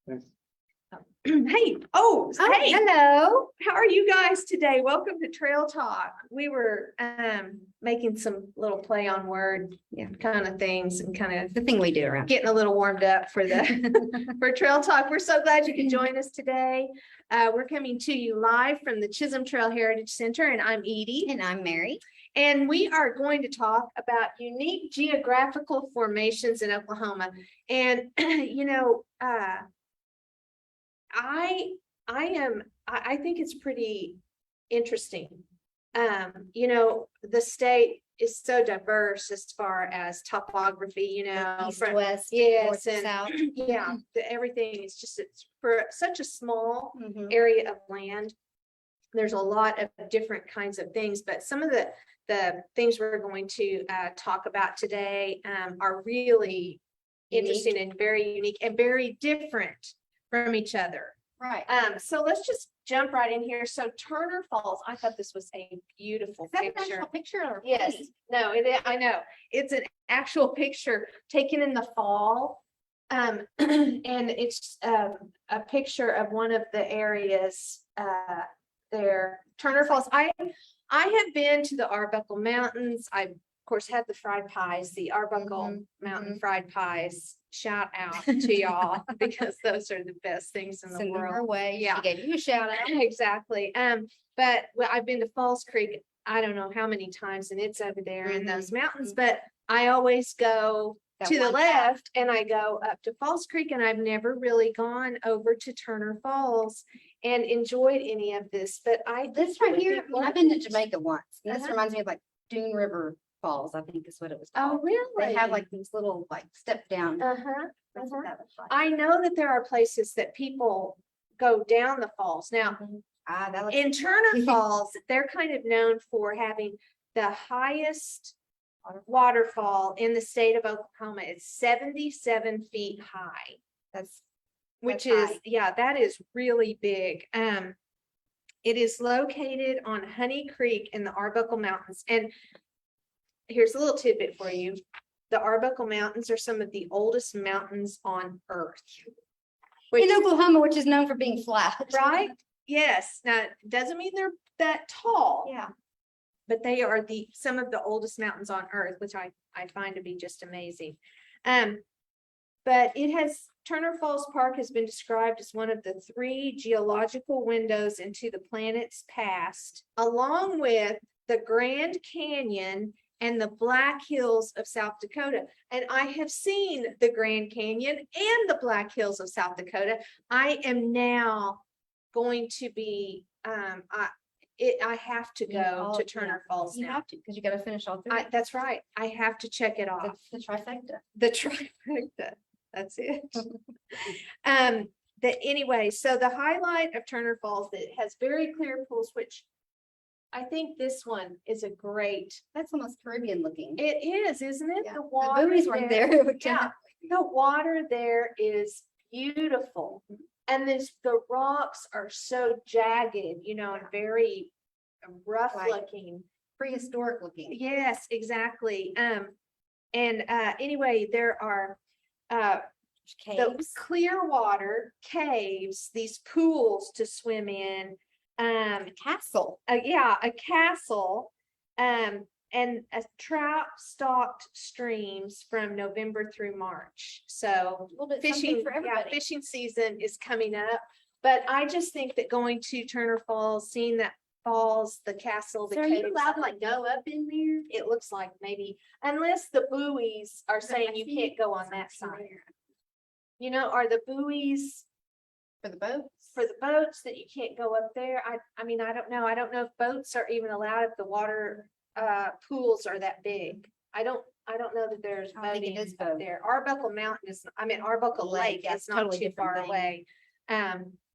Hey, hey, Hello. how are you guys today? Welcome to Trail Talk. We were making some little play on word kind of things and kind of The thing we do around. getting a little warmed up for the for Trail Talk. We're so glad you can join us today. We're coming to you live from the Chisholm Trail Heritage Center, and I'm Edie. And I'm Mary. And we are going to talk about unique geographical formations in Oklahoma. And I think it's pretty interesting. The state is so diverse as far as topography, East, from west, yes, north, and south. everything is just it's for such a small Mhm. area of land. There's a lot of different kinds of things, but some of the things we're going to talk about today are really interesting and very unique and very different from each other. Right. So let's just jump right in here. So Turner Falls, I thought this was a beautiful Is that an picture. actual picture or Yes, painting? no, I know. It's an actual picture taken in the fall. And it's a picture of one of the areas there, Turner Falls. I have been to the Arbuckle Mountains. I, of course, had the fried pies, the Arbuckle Mountain fried pies. Shout out to y'all because those are the best things in the Sending her world. way. Yeah. She gave you a shout out. Exactly. But I've been to Falls Creek, I don't know how many times, and it's over there in those mountains, but I always go That to the one path. left and I go up to Falls Creek, and I've never really gone over to Turner Falls and enjoyed any of this, but This right here, I've been to Jamaica once. And this Uh-huh. reminds me of like Dune River Falls, I think is what it was Oh, called. really? They have like these little like step down. Uh-huh. That's what that looks like. I know that there are places that people go down the falls. Now, That looks in Turner Falls, they're kind of known for having the highest waterfall in the state of Oklahoma. It's 77 feet high, that's which That's is, high. that is really big. It is located on Honey Creek in the Arbuckle Mountains. And here's a little tidbit for you. The Arbuckle Mountains are some of the oldest mountains on earth. Which, in Oklahoma, which is known for being flat. right? Yes. Now, it doesn't mean they're that tall. Yeah. But they are some of the oldest mountains on earth, which I find to be just amazing. But Turner Falls Park has been described as one of the 3 geological windows into the planet's past, along with the Grand Canyon and the Black Hills of South Dakota. And I have seen the Grand Canyon and the Black Hills of South Dakota. I am now going to be, I have to go to Turner Falls You now. have to, because you got to finish all 3. That's right. I have to check it off. The trifecta. The trifecta. That's it. Anyway, so the highlight of Turner Falls, that has very clear pools, which I think this one is a great. That's almost Caribbean looking. It is, isn't it? Yeah. The water. The buoys weren't there. Yeah, the water there is beautiful, and the rocks are so jagged, and very rough looking, Prehistoric looking. Yes, exactly. Anyway, there are the Caves. clear water caves, these pools to swim in, Castle. a castle, and a trout stocked streams from November through March. So A little bit fishing, something for everybody. fishing season is coming up. But I just think that going to Turner Falls, seeing that falls, the castle, the So are you caves, allowed to like go up in there? it looks like maybe, unless the buoys are saying you can't go on that side. Are the buoys For the boats? for the boats that you can't go up there? I mean, I don't know. I don't know if boats are even allowed if the water pools are that big. I don't know that there's I don't think it boating is up boat. there. Arbuckle Mountain Arbuckle Lake yeah, is not totally too different far thing. away.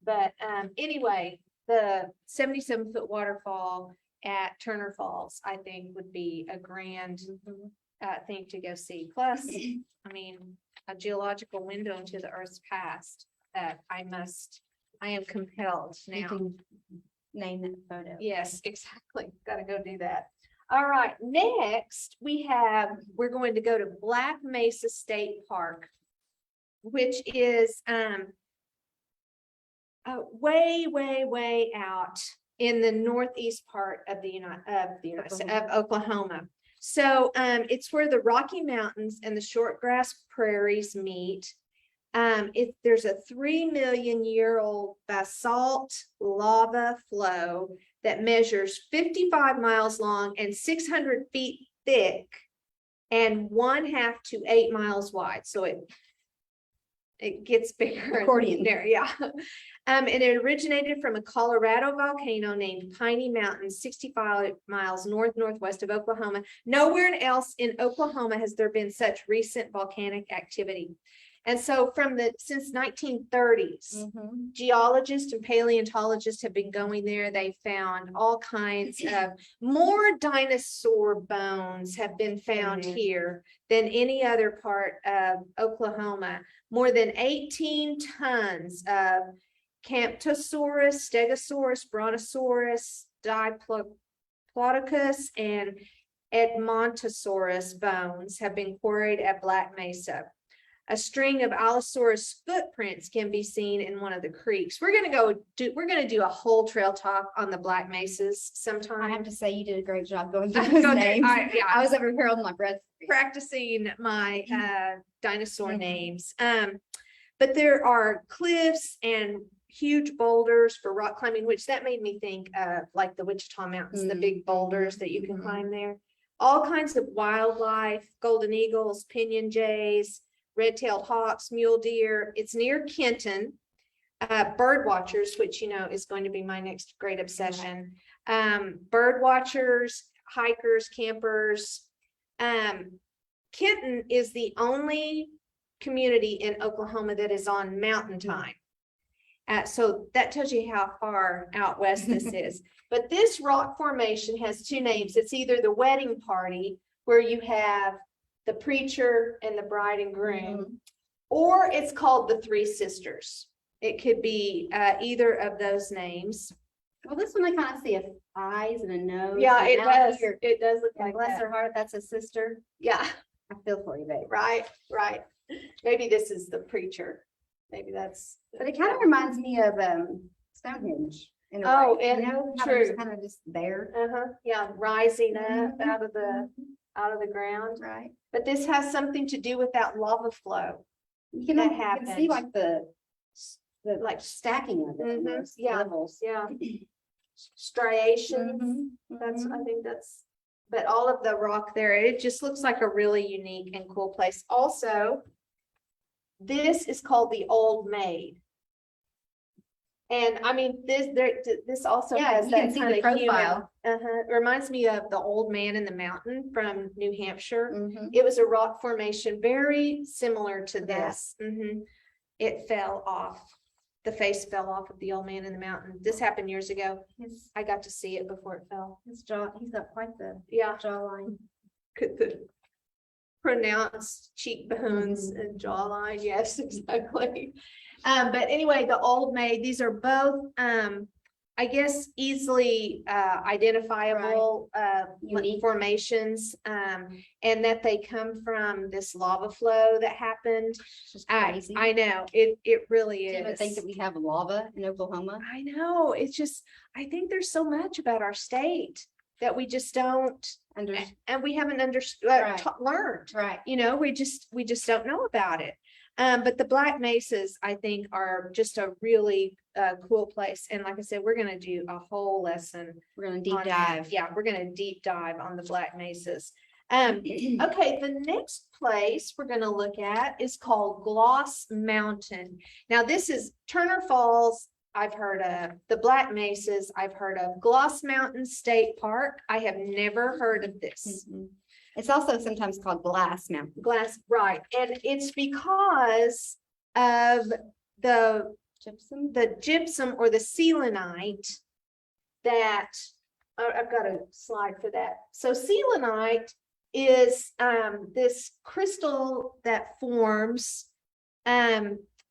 But anyway, the 77-foot waterfall at Turner Falls, I think, would be a grand thing to go see. Plus, I mean, a geological window into the Earth's past that I am compelled You now. can name that photo. Yes, exactly. Got to go do that. All right. Next, we're going to go to Black Mesa State Park, which is way out in the northeast part of the United States, of Oklahoma. So it's where the Rocky Mountains and the shortgrass prairies meet. There's a 3 million-year-old basalt lava flow that measures 55 miles long and 600 feet thick and 1/2 to 8 miles wide. So it gets bigger. Accordion. There, yeah. And it originated from a Colorado volcano named Piney Mountain, 65 miles northwest of Oklahoma. Nowhere else in Oklahoma has there been such recent volcanic activity. And so since 1930s, geologists and paleontologists have been going there. They found all kinds of more dinosaur bones have been found here than any other part of Oklahoma. More than 18 tons of Camptosaurus, Stegosaurus, Brontosaurus, Diplodocus, and Edmontosaurus bones have been quarried at Black Mesa. A string of Allosaurus footprints can be seen in one of the creeks. We're gonna do a whole trail talk on the Black Mesas sometime. I have to say you did a great job going through those names. I was over here holding my breath. Practicing my dinosaur names. But there are cliffs and huge boulders for rock climbing, which that made me think of like the Wichita Mountains, the big boulders that you can climb there. All kinds of wildlife, golden eagles, pinyon jays, red-tailed hawks, mule deer. It's near Kenton. Bird watchers, which is going to be my next great obsession. Bird watchers, hikers, campers. Kenton is the only community in Oklahoma that is on mountain time. So that tells you how far out west this is. But this rock formation has two names. It's either the wedding party, where you have the preacher and the bride and groom, or it's called the Three Sisters. It could be either of those names. Well, this one I kind of see eyes and a nose. Yeah, and it out does. here. It does look And like bless that. her heart, that's a sister. Yeah, I feel for you, babe. right. Maybe this is the preacher. Maybe that's. But it kind of reminds me of Stonehenge. In a Oh, way. and How true. they're kind of just there. Yeah, rising up Mhm. out of the ground. Right. But this has something to do with that lava flow. You can, That you can happened. see like the Like, stacking of it. Mhm, almost, yeah. Levels. yeah. Striations. I think but all of the rock there, it just looks like a really unique and cool place. Also, this is called the Old Maid. And I mean, this also Yeah, has you that can see kind the of human. profile. It reminds me of the Old Man in the Mountain from New Hampshire. Mhm. It was a rock formation very similar to Yeah. this. It fell off. The face fell off of the Old Man in the Mountain. This happened years ago. I got to see it before it fell. His jaw, he's got quite the Yeah, jawline. could pronounced cheekbones Mhm. and jawline. Yes, exactly. But anyway, the Old Maid, these are both, I guess, easily identifiable Unique. formations, and that they come from this lava flow that happened. It's just crazy. I know, it really Do you even think is. that we have lava in Oklahoma? I know, it's just, I think there's so much about our state that we just don't, Under, and we haven't understood, Right. learned. right. We just don't know about it. But the Black Mesas, I think, are just a really cool place. And like I said, we're gonna do a whole lesson. We're gonna deep on that. dive. Yeah, we're gonna deep dive on the Black Mesas. Okay, the next place we're gonna look at is called Gloss Mountain. Now, this is Turner Falls. I've heard of the Black Mesas. I've heard of Gloss Mountain State Park. I have never heard of this. Mhm. It's also sometimes called Glass Mountain. Glass, right, and it's because of the gypsum or the selenite that I've got a slide for that. So selenite is this crystal that forms.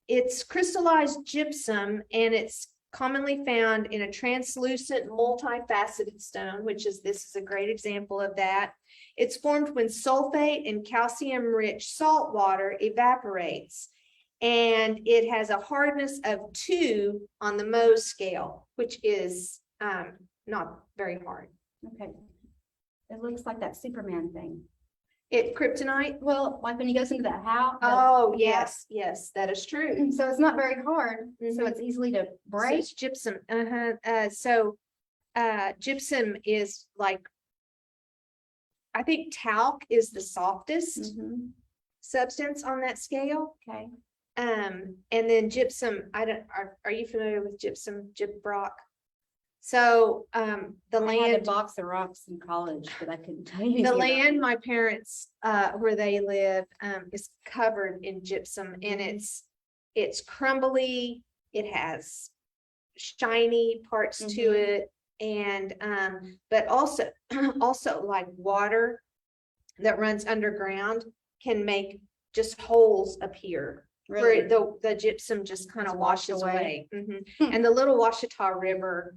It's crystallized gypsum, and it's commonly found in a translucent multifaceted stone, this is a great example of that. It's formed when sulfate and calcium-rich salt water evaporates. And it has a hardness of 2 on the Mohs scale, which is not very hard. Okay. It looks like that Superman thing. Kryptonite. Well, like when he goes into that house. Oh, yes, yes, that is true. So it's not very hard, so Mhm. it's easily to So break. it's gypsum. Gypsum is like, I think talc is the softest Mhm. substance on that scale. Okay. And then gypsum, are you familiar with gypsum, gyprock? So, the I had a land, box of rocks in college, but I couldn't tell you. the anything about land my parents, where they live, is covered in gypsum, and Mhm. it's crumbly. It has shiny parts to Mhm. it, and, but also, also like water that runs underground can make just holes appear. Really? Where the gypsum just kind of Just washed washes away. away. And the little Washita River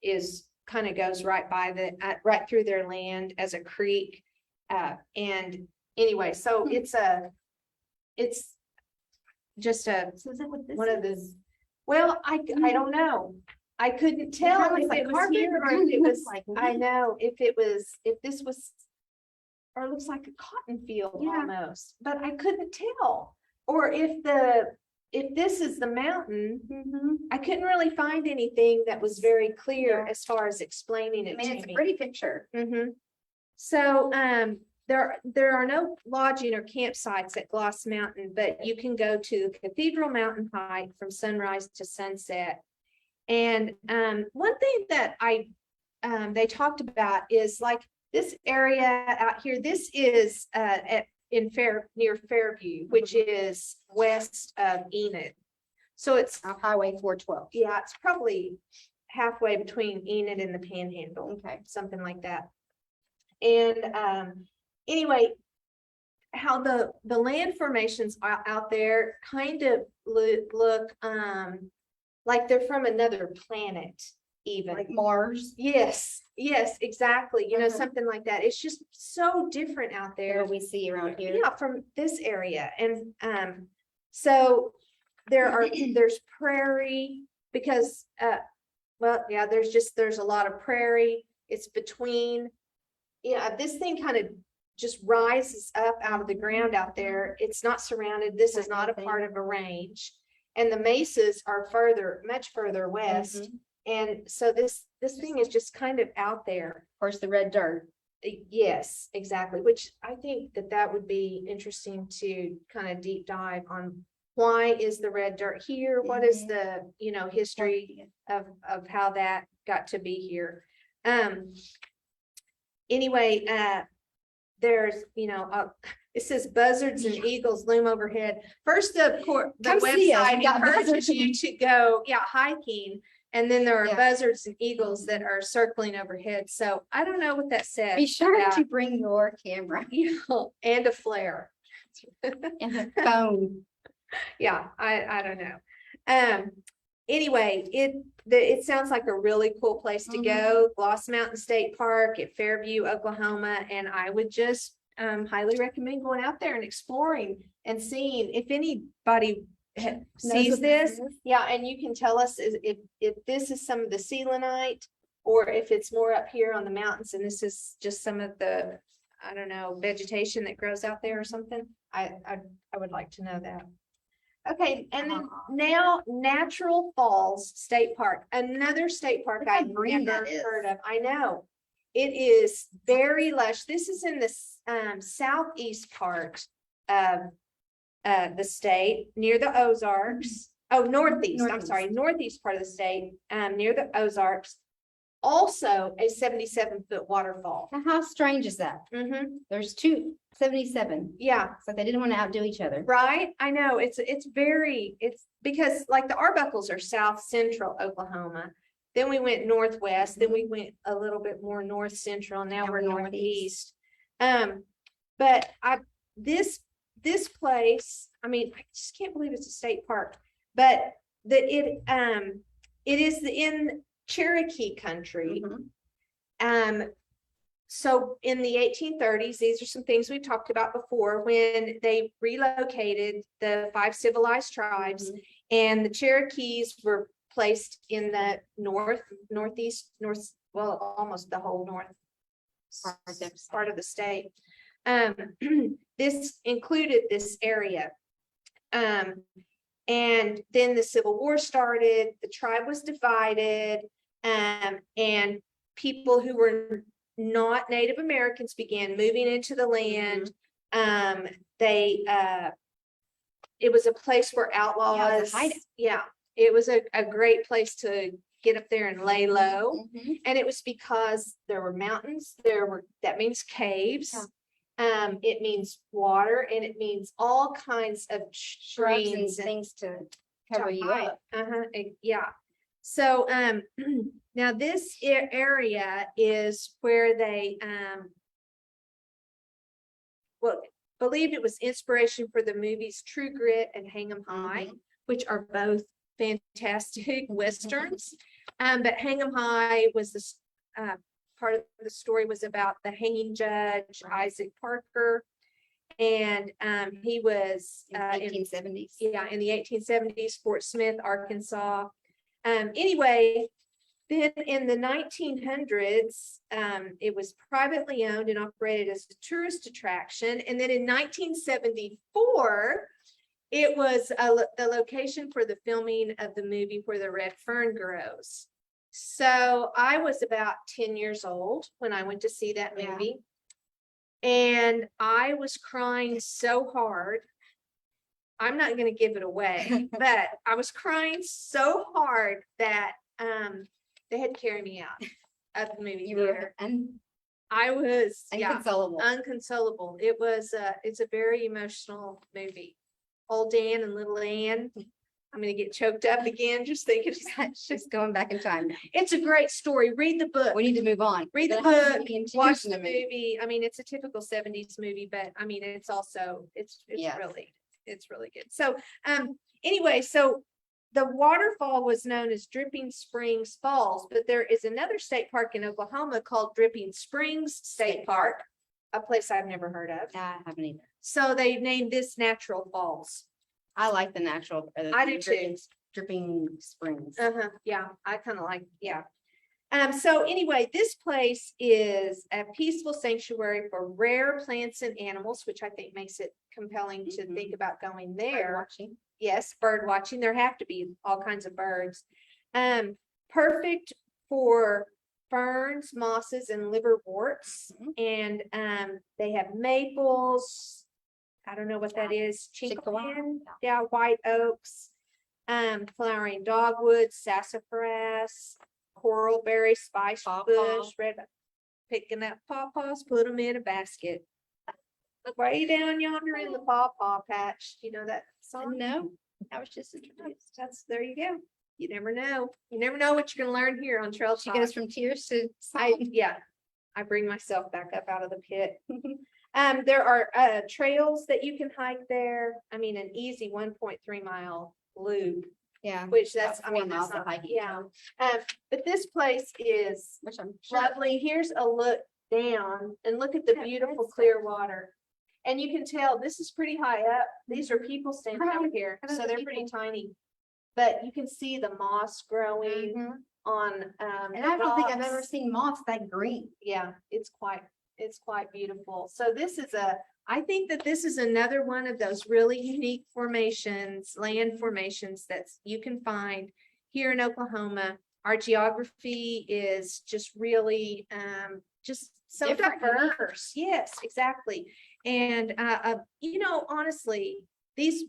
is kind of goes right by right through their land as a creek. And anyway, so it's just So is that what this one of is? the, well, I don't know. I couldn't tell kinda looks if like it was carpet, here but or it if it looks was, like I wood. know, if this was, or it looks like a cotton field Yeah. almost, but I couldn't tell. Or if this is the mountain, Mhm. I couldn't really find anything that was very clear Yeah. as far as explaining I it mean, to it's a me. pretty picture. So, there are no lodging or campsites at Gloss Mountain, but you can go to Cathedral Mountain Hike from sunrise to sunset. And, one thing that they talked about is like this area out here, this is, near Fairview, which is west of Enid. So it's, Highway 412. yeah, it's probably halfway between Enid and the Panhandle, Okay. something like that. And anyway, how the land formations out there kind of look like they're from another planet, even. Like Mars. Yes, exactly. You know, Uh-huh. something like that. It's just so different out Than there. what we see around here. Yeah, from this area. And so there's prairie because well, yeah, there's a lot of prairie. It's between, yeah, this thing kind of just rises up out of the ground out there. It's not surrounded. This is not a part of a range. And the mesas are much further west. Mhm. And so this thing is just kind of out there. Of course, the red dirt. Yes, exactly. Which I think that would be interesting to kind of deep dive on. Why is the red dirt here? What is the, history of how that got to be here? Anyway, there's, it says buzzards and eagles loom overhead. First, the Come see us. website We got encourages buzzards. you to go, hiking. And then there are Yeah. buzzards and eagles that are circling overhead. So I don't know what that says. Be sure about, to bring your camera and a flare. and a phone. Yeah, I don't know. Anyway, it sounds like a really cool place to go. Gloss Mountain State Park at Fairview, Oklahoma, and I would just highly recommend going out there and exploring and seeing if anybody sees what this. this is. Yeah, and you can tell us if this is some of the selenite or if it's more up here on the mountains and this is just some of the, I don't know, vegetation that grows out there or something. I would like to know that. Okay, and then now Natural Falls State Park, another state park Look how I've green never that is. heard of. I know. It is very lush. This is in the southeast part of the state near the Ozarks. Oh, northeast. I'm sorry, northeast part of the state, near the Ozarks. Also a 77-foot waterfall. Now, how strange is that? There's 277. Yeah. So they didn't want to outdo each other. Right, I know, it's because like the Arbuckles are south central Oklahoma. Then we went northwest, then we went a little bit more north central, now we're northeast. But this place, I mean, I just can't believe it's a state park, but that it is in Cherokee country. So in the 1830s, these are some things we've talked about before, when they relocated the 5 civilized tribes, and the Cherokees were placed in the northeast, well, almost the whole north part of the state. This included this area. And then the Civil War started, the tribe was divided, and people who were not Native Americans began moving into the land. It was a place where outlaws, it was a great place to get up there and lay low. And it was because there were mountains, that means caves. It means water, and it means all kinds of Shrubs and things to cover you up. Yeah. So now this area is where they believed it was inspiration for the movies True Grit and Hang 'em High, which are both fantastic westerns. But Hang 'em High was this part of the story was about the hanging judge Isaac Parker, and he was in the 1870s. in the 1870s, Fort Smith, Arkansas. Anyway, then in the 1900s, it was privately owned and operated as a tourist attraction, and then in 1974, it was the location for the filming of the movie Where the Red Fern Grows. So I was about 10 years old when I went to see that movie. And I was crying so hard. I'm not going to give it away, but I was crying so hard that they had to carry me out of the movie theater. And I was unconsolable. It was it's a very emotional movie. Old Dan and Little Ann. I'm going to get choked up again just thinking just going back in time. It's a great story. Read the book. We need to move on. Read the book. Watch the movie. I mean, it's a typical 70s movie, but I mean, it's also it's really good. So anyway, so the waterfall was known as Dripping Springs Falls, but there is another state park in Oklahoma called Dripping Springs State Park, a place I've never heard of. I haven't either. So they named this Natural Falls. I like the natural. I do too. Dripping Springs. Yeah, I kind of like, so anyway, this place is a peaceful sanctuary for rare plants and animals, which I think makes it compelling to think about going there. Bird watching. Yes, bird watching. There have to be all kinds of birds. Perfect for ferns, mosses, and liverworts. And they have maples. I don't know what that is. Chinkawin, white oaks, flowering dogwood, sassafras, coralberry, spice bush, red. Picking up pawpaws, put them in a basket. Way down yonder in the pawpaw patch. You know that song? No, that was just introduced. There you go. You never know. You never know what you're going to learn here on Trail Talk. She goes from tears to I bring myself back up out of the pit. There are trails that you can hike there. I mean, an easy 1.3 mile loop. Yeah. Which that's, About I mean, 4 that's miles of not, hiking. but this place is Which I'm sure. lovely. Here's a look down and look at the beautiful clear water. And you can tell this is pretty high up. These are people standing out here, so they're pretty tiny. But you can see the moss growing on and I don't think I've ever seen moss that green. Yeah, it's quite beautiful. So this is I think that this is another one of those really unique formations, land formations that you can find here in Oklahoma. Our geography is just really just so different, diverse. Yes, exactly. And honestly, I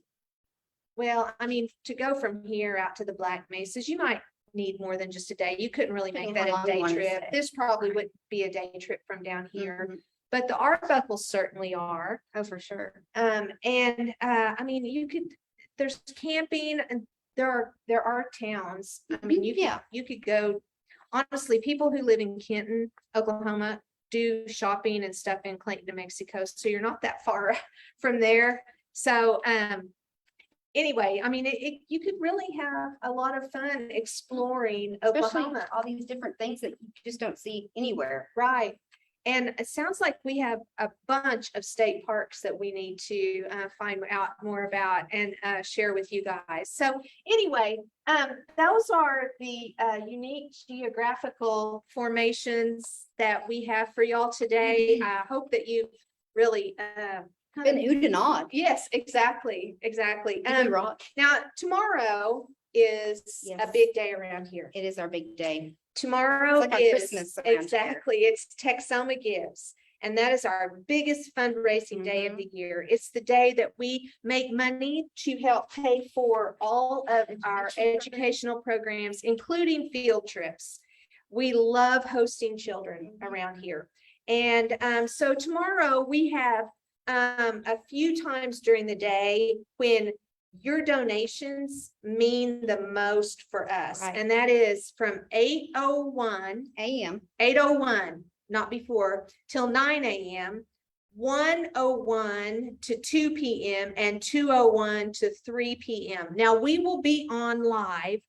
mean, to go from here out to the Black Mesas, you might need more than just a day. You couldn't really make that a day trip. This probably wouldn't be a day trip from down here. But the Arbuckles certainly are. Oh, for sure. I mean, there's camping, and there are towns. I mean, you could go, honestly, people who live in Kenton, Oklahoma, do shopping and stuff in Clayton, New Mexico. So you're not that far from there. So, anyway, I mean, you could really have a lot of fun exploring Oklahoma. All these different things that you just don't see anywhere. Right. And it sounds like we have a bunch of state parks that we need to find out more about and share with you guys. So anyway, those are the unique geographical formations that we have for y'all today. I hope that you've really Been oohed and awed. Yes, exactly. We rock. Now, tomorrow is a Yes. big day around here. It is our big day. Tomorrow It's like our is Christmas around here. exactly, it's Texoma Gives. And that is our biggest fundraising day of the year. It's the day that we make money to help pay for all of our educational programs, including field trips. We love hosting children around here. And so tomorrow we have a few times during the day when your donations mean the most for us. Right. And that is from 8:01 AM. 8:01, not before, till 9 a.m., 1:01 to 2 p.m., and 2:01 to 3 p.m. Now, we will be on live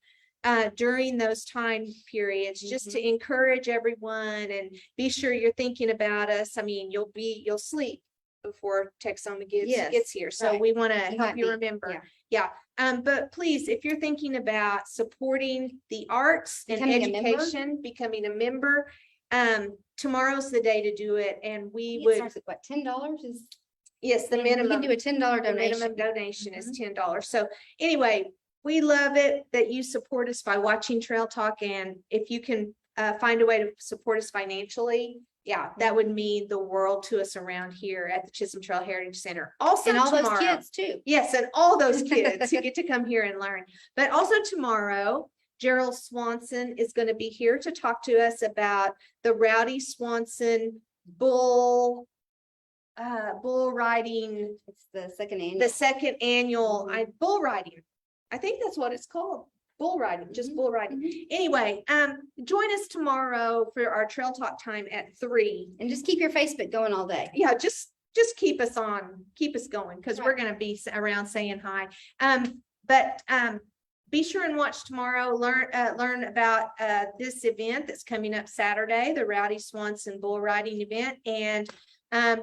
during those time periods, just to encourage everyone and be sure you're thinking about us. I mean, you'll sleep before Texoma gets here. So right. we want to You help might you be, remember. Yeah. But please, if you're thinking about supporting the arts and Becoming a member? education, becoming a member, tomorrow's the day to do it. And we It would, starts at what, $10 is? yes, the You can minimum, do a $10 the donation. minimum donation is $10. So anyway, we love it that you support us by watching Trail Talk. And if you can find a way to support us financially, yeah, that would mean the world to us around here at the Chisholm Trail Heritage Center. Also And all tomorrow, those kids too. yes, and all those kids who get to come here and learn. But also tomorrow, Gerald Swanson is going to be here to talk to us about the Rowdy Swanson bull riding, It's the second annual. the second annual bull riding. I think that's what it's called. Bull riding, just bull riding. Anyway, join us tomorrow for our Trail Talk time at 3. And just keep your Facebook going all day. Yeah, just keep us going, because we're going to be around saying hi. But be sure and watch tomorrow. Learn about this event that's coming up Saturday, the Rowdy Swanson bull riding event. And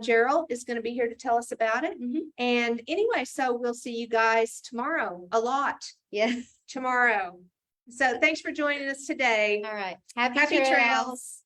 Gerald is going to be here to tell us about it. And anyway, so we'll see you guys tomorrow a lot. Yes. Tomorrow. So thanks for joining us today. All right. Happy trails.